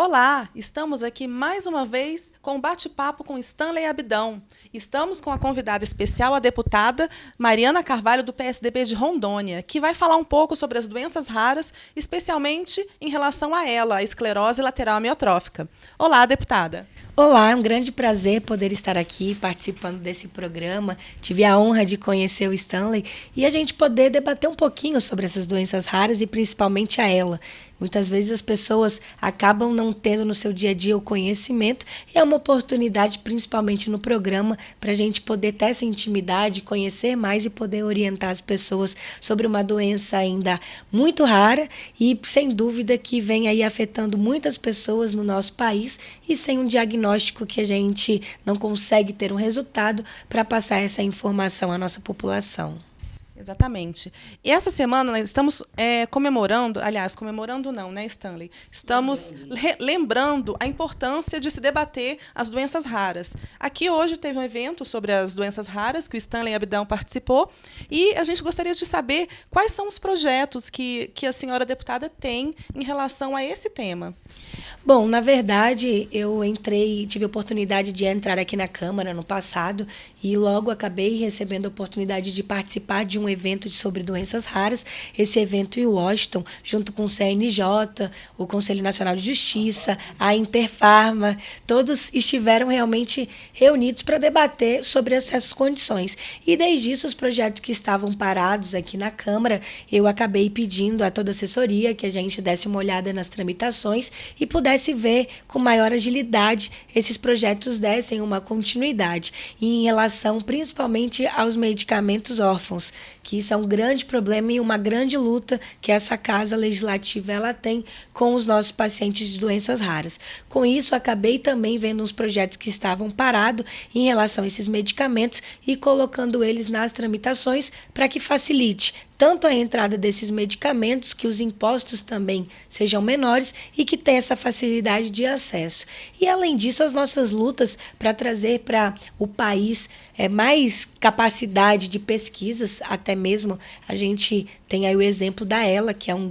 Olá, estamos aqui mais uma vez com um bate-papo com Stanley Abidão. Estamos com a convidada especial, a deputada Mariana Carvalho, do PSDB de Rondônia, que vai falar um pouco sobre as doenças raras, especialmente em relação a ela, a esclerose lateral amiotrófica. Olá, deputada. Olá, é um grande prazer poder estar aqui participando desse programa. Tive a honra de conhecer o Stanley e a gente poder debater um pouquinho sobre essas doenças raras e principalmente a ela. Muitas vezes as pessoas acabam não tendo no seu dia a dia o conhecimento e é uma oportunidade, principalmente no programa, para a gente poder ter essa intimidade, conhecer mais e poder orientar as pessoas sobre uma doença ainda muito rara e, sem dúvida, que vem aí afetando muitas pessoas no nosso país e sem um diagnóstico que a gente não consegue ter um resultado para passar essa informação à nossa população. Exatamente. E essa semana nós estamos comemorando não, né, Stanley? Estamos lembrando a importância de se debater as doenças raras. Aqui hoje teve um evento sobre as doenças raras, que o Stanley Abidão participou, e a gente gostaria de saber quais são os projetos que a senhora deputada tem em relação a esse tema. Bom, na verdade, tive a oportunidade de entrar aqui na Câmara no passado e logo acabei recebendo a oportunidade de participar de um evento sobre doenças raras. Esse evento em Washington, junto com o CNJ, o Conselho Nacional de Justiça, a Interfarma, todos estiveram realmente reunidos para debater sobre essas condições. E desde isso, os projetos que estavam parados aqui na Câmara, eu acabei pedindo a toda a assessoria que a gente desse uma olhada nas tramitações e pudesse ver com maior agilidade esses projetos dessem uma continuidade. E em relação principalmente aos medicamentos órfãos, que isso é um grande problema e uma grande luta que essa Casa Legislativa ela tem com os nossos pacientes de doenças raras. Com isso, acabei também vendo uns projetos que estavam parados em relação a esses medicamentos e colocando eles nas tramitações para que facilite tanto a entrada desses medicamentos, que os impostos também sejam menores e que tenha essa facilidade de acesso. E, além disso, as nossas lutas para trazer para o país mais capacidade de pesquisas, até mesmo a gente tem aí o exemplo da ELA, que é um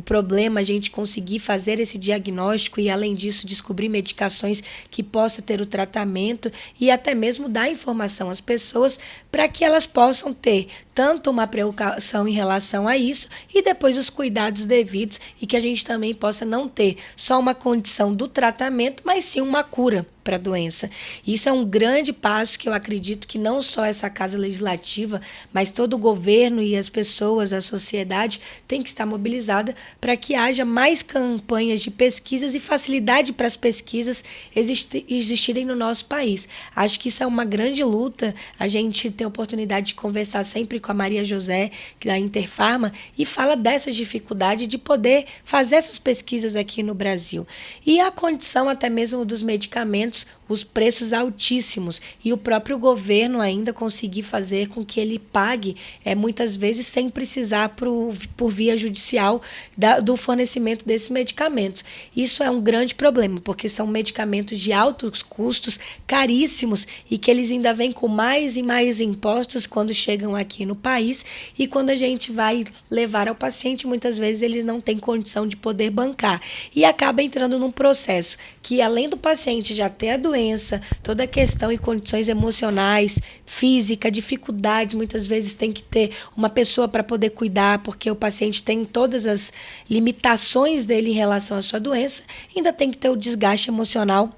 problema a gente conseguir fazer esse diagnóstico e, além disso, descobrir medicações que possa ter o tratamento e até mesmo dar informação às pessoas para que elas possam ter tanto uma preocupação em relação a isso e depois os cuidados devidos e que a gente também possa não ter só uma condição do tratamento, mas sim uma cura para a doença. Isso é um grande passo que eu acredito que não só essa Casa Legislativa, mas todo o governo e as pessoas, a sociedade, tem que estar mobilizada para que haja mais campanhas de pesquisas e facilidade para as pesquisas existirem no nosso país. Acho que isso é uma grande luta. A gente tem a oportunidade de conversar sempre com a Maria José, que é da Interfarma, e fala dessa dificuldade de poder fazer essas pesquisas aqui no Brasil. E a condição até mesmo dos medicamentos, os preços altíssimos e o próprio governo ainda conseguir fazer com que ele pague muitas vezes sem precisar por via judicial do fornecimento desses medicamentos. Isso é um grande problema, porque são medicamentos de altos custos, caríssimos e que eles ainda vêm com mais e mais impostos quando chegam aqui no país e quando a gente vai levar ao paciente, muitas vezes eles não têm condição de poder bancar e acaba entrando num processo que, além do paciente já ter a doença, toda a questão e condições emocionais, física, dificuldades, muitas vezes tem que ter uma pessoa para poder cuidar, porque o paciente tem todas as limitações dele em relação à sua doença, ainda tem que ter o desgaste emocional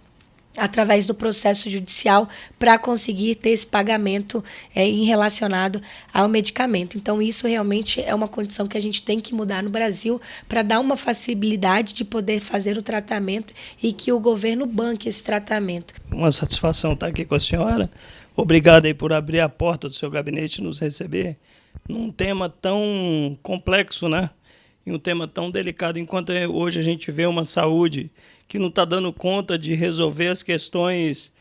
através do processo judicial para conseguir ter esse pagamento relacionado ao medicamento. Então, isso realmente é uma condição que a gente tem que mudar no Brasil para dar uma facilidade de poder fazer o tratamento e que o governo banque esse tratamento. Uma satisfação estar aqui com a senhora. Obrigado aí por abrir a porta do seu gabinete e nos receber num tema tão complexo, né? E um tema tão delicado, enquanto hoje a gente vê uma saúde que não está dando conta de resolver as questões,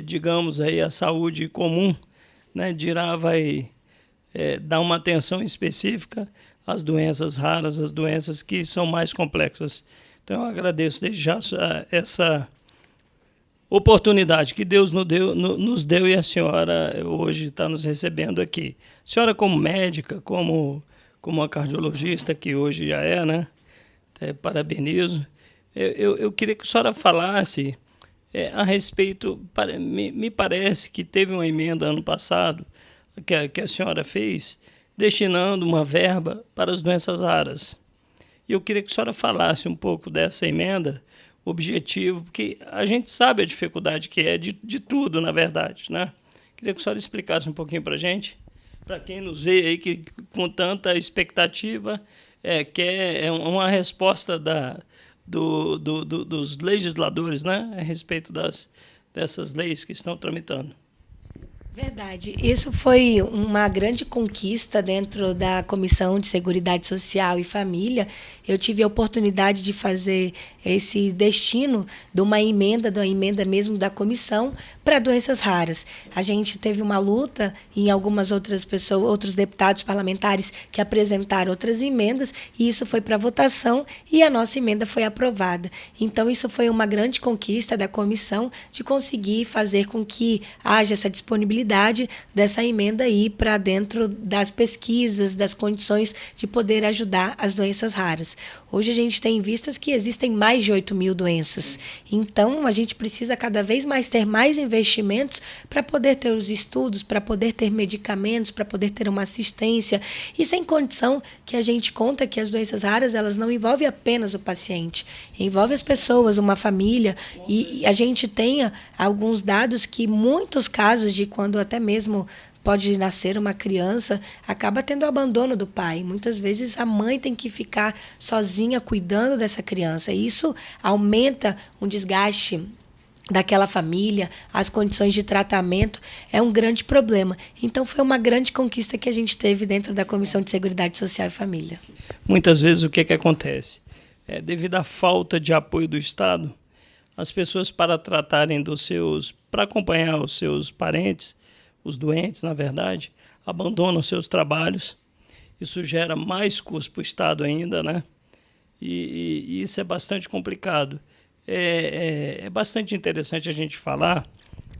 digamos, aí, a saúde comum, né? Dirá vai dar uma atenção específica às doenças raras, às doenças que são mais complexas. Então, eu agradeço desde já essa oportunidade que Deus nos deu e a senhora hoje está nos recebendo aqui. A senhora como médica, como uma cardiologista, que hoje já né? Parabenizo. Eu queria que a senhora falasse a respeito. Me parece que teve uma emenda ano passado que a senhora fez, destinando uma verba para as doenças raras. E eu queria que a senhora falasse um pouco dessa emenda, o objetivo, porque a gente sabe a dificuldade que é de tudo, na verdade, né? Queria que a senhora explicasse um pouquinho para a gente, para quem nos vê aí que, com tanta expectativa, quer uma resposta dos legisladores, né, a respeito dessas leis que estão tramitando. Verdade. Isso foi uma grande conquista dentro da Comissão de Seguridade Social e Família. Eu tive a oportunidade de fazer esse destino de uma emenda mesmo da comissão para doenças raras. A gente teve uma luta em algumas outras pessoas, outros deputados parlamentares que apresentaram outras emendas, e isso foi para votação e a nossa emenda foi aprovada. Então, isso foi uma grande conquista da comissão de conseguir fazer com que haja essa disponibilidade dessa emenda ir para dentro das pesquisas, das condições de poder ajudar as doenças raras. Hoje a gente tem vistas que existem mais de 8.000 doenças. Então, a gente precisa cada vez mais ter mais investimentos para poder ter os estudos, para poder ter medicamentos, para poder ter uma assistência. E sem condição que a gente conta que as doenças raras, elas não envolvem apenas o paciente, envolve as pessoas, uma família. E a gente tem alguns dados que muitos casos de quando até mesmo pode nascer uma criança, acaba tendo o abandono do pai. Muitas vezes a mãe tem que ficar sozinha cuidando dessa criança. E isso aumenta um desgaste daquela família, as condições de tratamento, é um grande problema. Então, foi uma grande conquista que a gente teve dentro da Comissão de Seguridade Social e Família. Muitas vezes o que acontece? Devido à falta de apoio do Estado, as pessoas para acompanhar os seus parentes, os doentes, na verdade, abandonam seus trabalhos. Isso gera mais custo para o Estado ainda, né? E isso é bastante complicado. É bastante interessante a gente falar.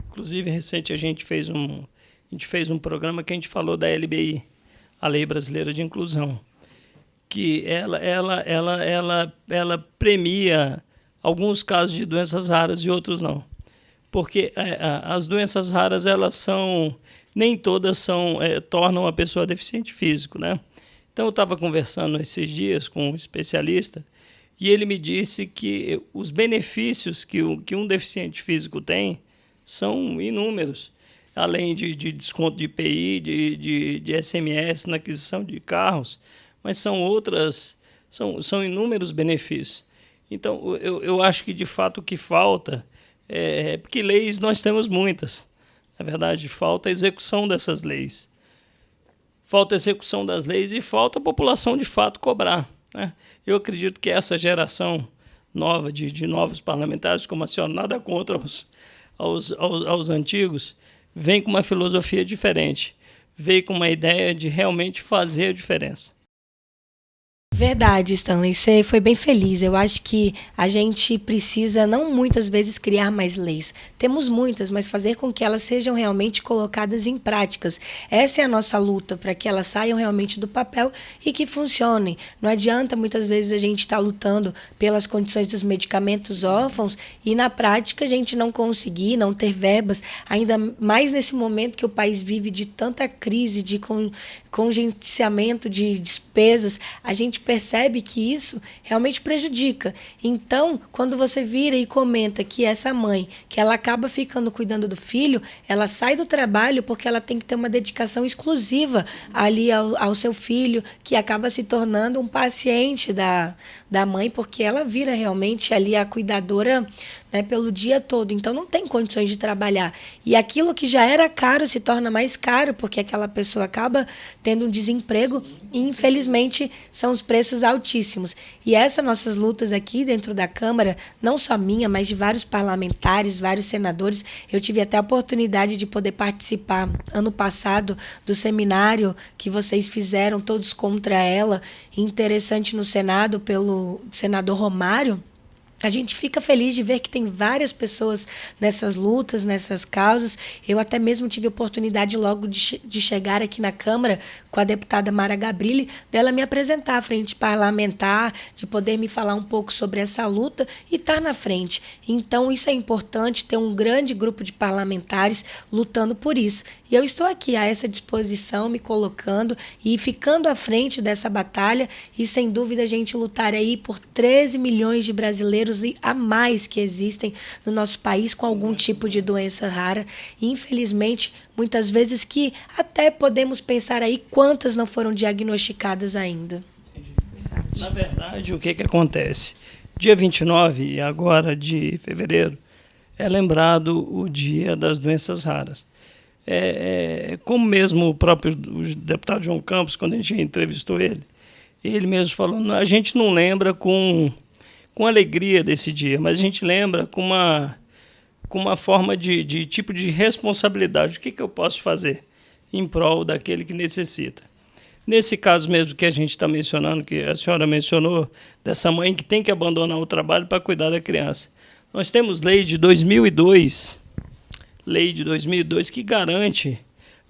Inclusive, recente a gente fez um programa que a gente falou da LBI, a Lei Brasileira de Inclusão, que ela premia alguns casos de doenças raras e outros não. Porque as doenças raras, nem todas tornam a pessoa deficiente físico, né? Então, eu estava conversando esses dias com um especialista e ele me disse que os benefícios que um deficiente físico tem são inúmeros, além de desconto de IPI, de SMS na aquisição de carros, mas são inúmeros benefícios. Então, eu acho que, de fato, o que falta porque leis nós temos muitas. Na verdade, falta a execução dessas leis. Falta a execução das leis e falta a população, de fato, cobrar, né? Eu acredito que essa geração nova de novos parlamentares, como a senhora, nada contra aos antigos, vem com uma filosofia diferente, vem com uma ideia de realmente fazer a diferença. Verdade, Stanley, você foi bem feliz. Eu acho que a gente precisa não muitas vezes criar mais leis. Temos muitas, mas fazer com que elas sejam realmente colocadas em práticas. Essa é a nossa luta, para que elas saiam realmente do papel e que funcionem. Não adianta muitas vezes a gente estar lutando pelas condições dos medicamentos órfãos e na prática a gente não conseguir, não ter verbas, ainda mais nesse momento que o país vive de tanta crise, de contingenciamento de despesas. A gente percebe que isso realmente prejudica. Então, quando você vira e comenta que essa mãe, que ela acaba ficando cuidando do filho, ela sai do trabalho porque ela tem que ter uma dedicação exclusiva ali ao seu filho, que acaba se tornando um paciente da mãe, porque ela vira realmente ali a cuidadora, né, pelo dia todo. Então, não tem condições de trabalhar. E aquilo que já era caro se torna mais caro, porque aquela pessoa acaba tendo um desemprego e, infelizmente, são os preços altíssimos. E essas nossas lutas aqui dentro da Câmara, não só minha, mas de vários parlamentares, vários senadores, eu tive até a oportunidade de poder participar ano passado do seminário que vocês fizeram, todos contra ela, interessante no Senado, pelo senador Romário. A gente fica feliz de ver que tem várias pessoas nessas lutas, nessas causas. Eu até mesmo tive a oportunidade logo de chegar aqui na Câmara com a deputada Mara Gabrilli, dela me apresentar à frente parlamentar, de poder me falar um pouco sobre essa luta e estar na frente. Então, isso é importante, ter um grande grupo de parlamentares lutando por isso. E eu estou aqui a essa disposição, me colocando e ficando à frente dessa batalha e, sem dúvida, a gente lutar aí por 13 milhões de brasileiros e a mais que existem no nosso país com algum tipo de doença rara. E, infelizmente, muitas vezes que até podemos pensar aí quantas não foram diagnosticadas ainda. Na verdade, o que acontece? Dia 29, e agora de fevereiro, é lembrado o Dia das Doenças Raras. Como mesmo o próprio deputado João Campos, quando a gente entrevistou ele mesmo falou, a gente não lembra com alegria desse dia, mas a gente lembra com uma forma de tipo de responsabilidade. O que eu posso fazer em prol daquele que necessita? Nesse caso mesmo que a gente está mencionando, que a senhora mencionou, dessa mãe que tem que abandonar o trabalho para cuidar da criança. Nós temos lei de 2002, que garante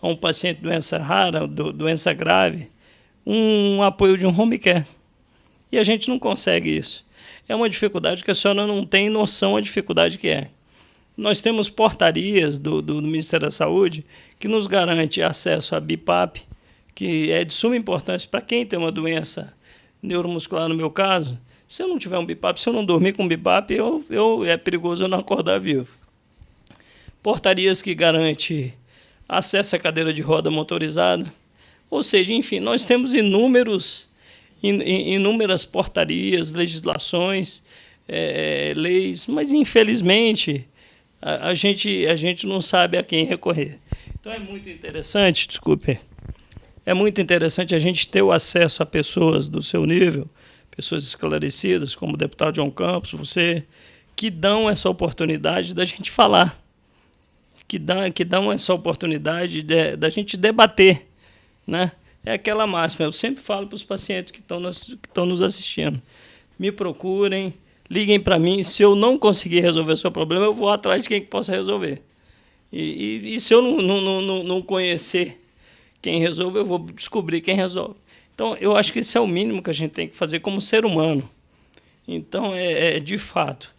a um paciente de doença rara, doença grave, um apoio de um home care. E a gente não consegue isso. É uma dificuldade que a senhora não tem noção da dificuldade que é. Nós temos portarias do Ministério da Saúde que nos garante acesso a BiPAP, que é de suma importância para quem tem uma doença neuromuscular, no meu caso. Se eu não tiver um BiPAP, se eu não dormir com BiPAP, é perigoso eu não acordar vivo. Portarias que garantem acesso à cadeira de roda motorizada. Ou seja, enfim, nós temos inúmeras portarias, legislações, leis, mas infelizmente a gente não sabe a quem recorrer. Então é muito interessante, é muito interessante a gente ter o acesso a pessoas do seu nível, pessoas esclarecidas, como o deputado João Campos, você, que dão essa oportunidade da gente falar, que dão essa oportunidade da gente debater, né? É aquela máxima, eu sempre falo para os pacientes que estão nos assistindo, me procurem, liguem para mim, se eu não conseguir resolver o seu problema, eu vou atrás de quem que possa resolver. E se eu não conhecer quem resolve, eu vou descobrir quem resolve. Então, eu acho que esse é o mínimo que a gente tem que fazer como ser humano. Então, de fato,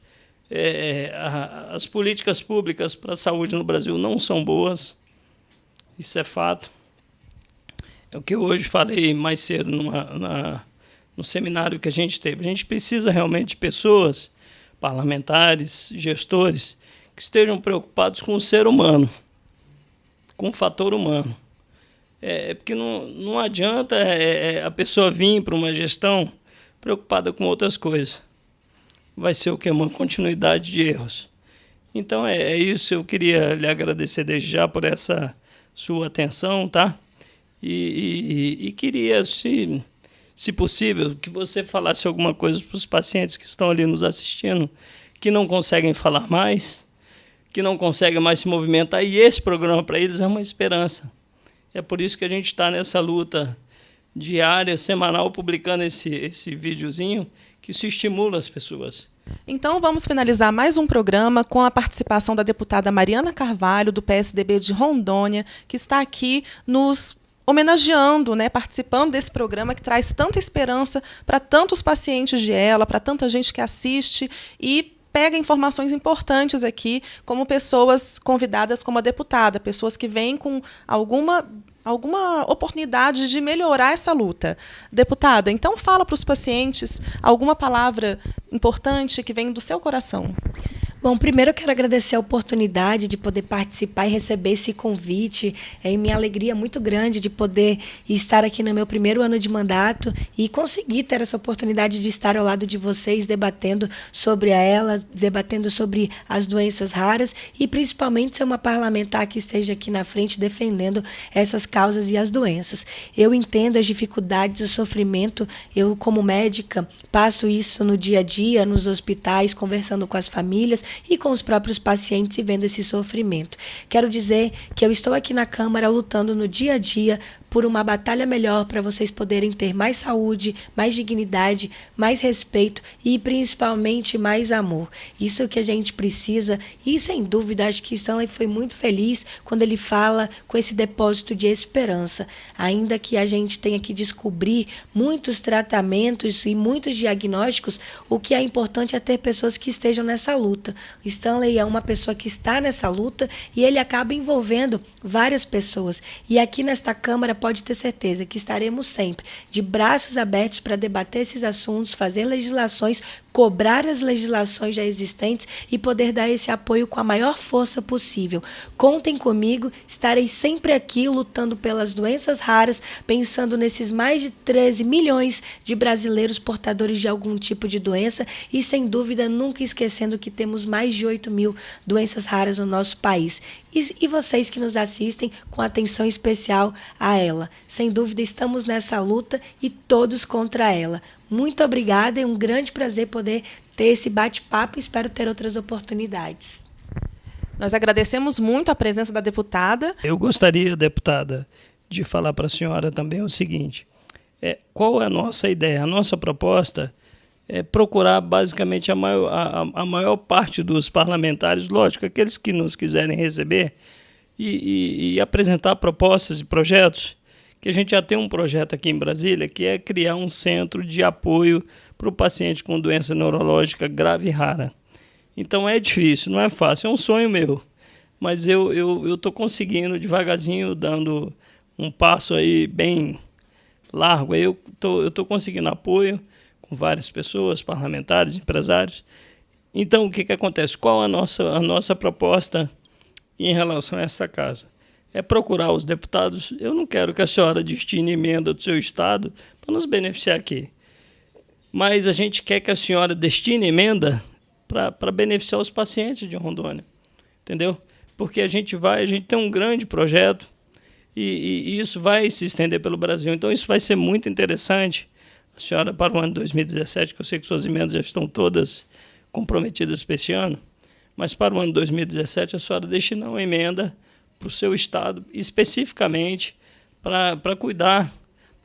as políticas públicas para a saúde no Brasil não são boas, isso é fato. É o que eu hoje falei mais cedo no seminário que a gente teve. A gente precisa realmente de pessoas, parlamentares, gestores, que estejam preocupados com o ser humano, com o fator humano. Porque não adianta a pessoa vir para uma gestão preocupada com outras coisas. Vai ser o quê? Uma continuidade de erros. Então é isso, eu queria lhe agradecer desde já por essa sua atenção, tá? E queria, se possível, que você falasse alguma coisa para os pacientes que estão ali nos assistindo, que não conseguem falar mais, que não conseguem mais se movimentar, e esse programa para eles é uma esperança. É por isso que a gente está nessa luta diária, semanal, publicando esse videozinho, que isso estimula as pessoas. Então, vamos finalizar mais um programa com a participação da deputada Mariana Carvalho, do PSDB de Rondônia, que está aqui nos homenageando, né, participando desse programa que traz tanta esperança para tantos pacientes de ela, para tanta gente que assiste e pega informações importantes aqui, como pessoas convidadas como a deputada, pessoas que vêm com alguma oportunidade de melhorar essa luta. Deputada, então fala para os pacientes alguma palavra importante que vem do seu coração. Bom, primeiro eu quero agradecer a oportunidade de poder participar e receber esse convite. É minha alegria muito grande de poder estar aqui no meu primeiro ano de mandato e conseguir ter essa oportunidade de estar ao lado de vocês, debatendo sobre elas, debatendo sobre as doenças raras e principalmente ser uma parlamentar que esteja aqui na frente defendendo essas causas e as doenças. Eu entendo as dificuldades, o sofrimento. Eu, como médica, passo isso no dia a dia, nos hospitais, conversando com as famílias e com os próprios pacientes e vendo esse sofrimento. Quero dizer que eu estou aqui na Câmara lutando no dia a dia por uma batalha melhor para vocês poderem ter mais saúde, mais dignidade, mais respeito e principalmente mais amor. Isso que a gente precisa e, sem dúvida, acho que Stanley foi muito feliz quando ele fala com esse depósito de esperança. Ainda que a gente tenha que descobrir muitos tratamentos e muitos diagnósticos, o que é importante é ter pessoas que estejam nessa luta. O Stanley é uma pessoa que está nessa luta e ele acaba envolvendo várias pessoas. E aqui nesta Câmara pode ter certeza que estaremos sempre de braços abertos para debater esses assuntos, fazer legislações, cobrar as legislações já existentes e poder dar esse apoio com a maior força possível. Contem comigo, estarei sempre aqui lutando pelas doenças raras, pensando nesses mais de 13 milhões de brasileiros portadores de algum tipo de doença e, sem dúvida, nunca esquecendo que temos mais de 8 mil doenças raras no nosso país. E vocês que nos assistem com atenção especial a ela. Sem dúvida, estamos nessa luta e todos contra ela. Muito obrigada, é um grande prazer poder ter esse bate-papo e espero ter outras oportunidades. Nós agradecemos muito a presença da deputada. Eu gostaria, deputada, de falar para a senhora também o seguinte. Qual é a nossa ideia? A nossa proposta é procurar basicamente a maior parte dos parlamentares, lógico, aqueles que nos quiserem receber, e apresentar propostas e projetos, que a gente já tem um projeto aqui em Brasília, que é criar um centro de apoio para o paciente com doença neurológica grave e rara. Então é difícil, não é fácil, é um sonho meu, mas eu estou conseguindo devagarzinho, dando um passo aí bem largo, aí eu estou conseguindo apoio com várias pessoas, parlamentares, empresários. Então o que acontece? Qual a nossa proposta em relação a essa casa? É procurar os deputados. Eu não quero que a senhora destine emenda do seu estado para nos beneficiar aqui, mas a gente quer que a senhora destine emenda para beneficiar os pacientes de Rondônia, entendeu? Porque a gente tem um grande projeto e isso vai se estender pelo Brasil. Então isso vai ser muito interessante. A senhora, para o ano 2017, que eu sei que suas emendas já estão todas comprometidas para esse ano, mas para o ano 2017 a senhora destinar uma emenda para o seu estado, especificamente para cuidar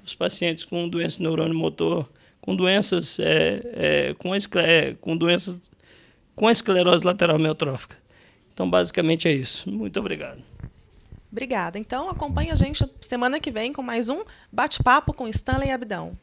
dos pacientes com doença neurônio motor, com doenças com a esclerose lateral amiotrófica. Então, basicamente é isso. Muito obrigado. Obrigada. Então, acompanhe a gente semana que vem com mais um bate-papo com Stanley Abidão.